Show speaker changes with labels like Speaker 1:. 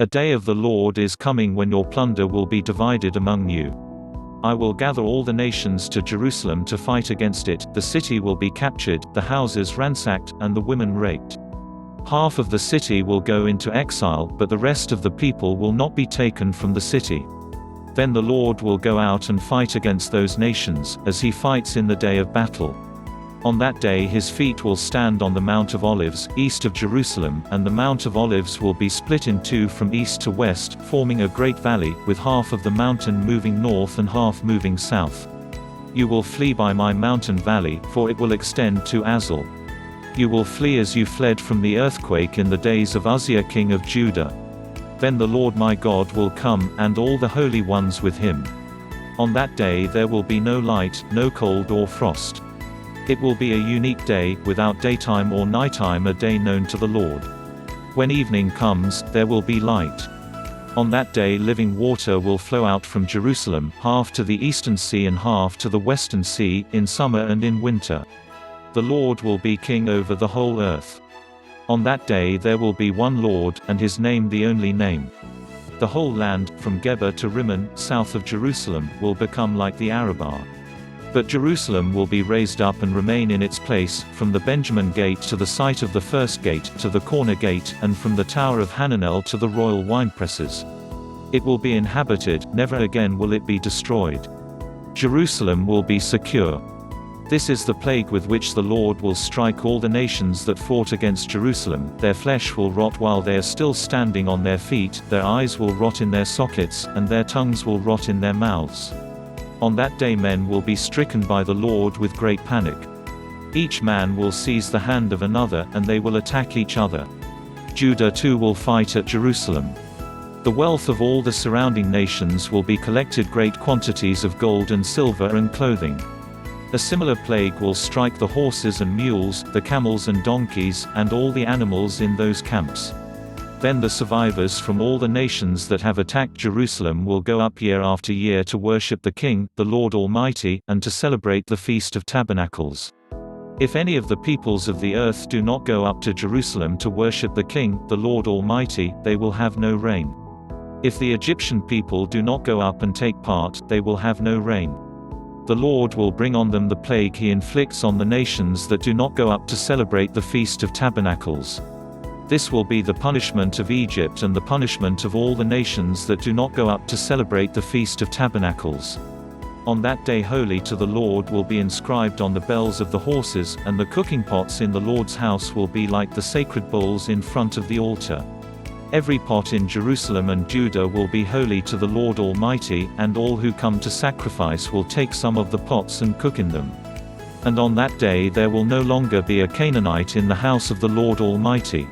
Speaker 1: A day of the Lord is coming when your plunder will be divided among you. I will gather all the nations to Jerusalem to fight against it. The city will be captured, the houses ransacked, and the women raped. Half of the city will go into exile, but the rest of the people will not be taken from the city. Then the Lord will go out and fight against those nations, as he fights in the day of battle. On that day his feet will stand on the Mount of Olives, east of Jerusalem, and the Mount of Olives will be split in two from east to west, forming a great valley, with half of the mountain moving north and half moving south. You will flee by my mountain valley, for it will extend to Azal. You will flee as you fled from the earthquake in the days of Uzziah king of Judah. Then the Lord my God will come, and all the holy ones with him. On that day there will be no light, no cold or frost. It will be a unique day, without daytime or nighttime, a day known to the Lord. When evening comes, there will be light. On that day living water will flow out from Jerusalem, half to the eastern sea and half to the western sea, in summer and in winter. The Lord will be king over the whole earth. On that day there will be one Lord, and his name the only name. The whole land, from Geba to Rimmon, south of Jerusalem, will become like the Arabah. But Jerusalem will be raised up and remain in its place, from the Benjamin gate to the site of the first gate, to the corner gate, and from the tower of Hananel to the royal winepresses. It will be inhabited, never again will it be destroyed. Jerusalem will be secure. This is the plague with which the Lord will strike all the nations that fought against Jerusalem. Their flesh will rot while they are still standing on their feet, their eyes will rot in their sockets, and their tongues will rot in their mouths. On that day men will be stricken by the Lord with great panic. Each man will seize the hand of another, and they will attack each other. Judah too will fight at Jerusalem. The wealth of all the surrounding nations will be collected, great quantities of gold and silver and clothing. A similar plague will strike the horses and mules, the camels and donkeys, and all the animals in those camps. Then the survivors from all the nations that have attacked Jerusalem will go up year after year to worship the King, the Lord Almighty, and to celebrate the Feast of Tabernacles. If any of the peoples of the earth do not go up to Jerusalem to worship the King, the Lord Almighty, they will have no rain. If the Egyptian people do not go up and take part, they will have no rain. The Lord will bring on them the plague he inflicts on the nations that do not go up to celebrate the Feast of Tabernacles. This will be the punishment of Egypt and the punishment of all the nations that do not go up to celebrate the Feast of Tabernacles. On that day holy to the Lord will be inscribed on the bells of the horses, and the cooking pots in the Lord's house will be like the sacred bowls in front of the altar. Every pot in Jerusalem and Judah will be holy to the Lord Almighty, and all who come to sacrifice will take some of the pots and cook in them. And on that day there will no longer be a Canaanite in the house of the Lord Almighty.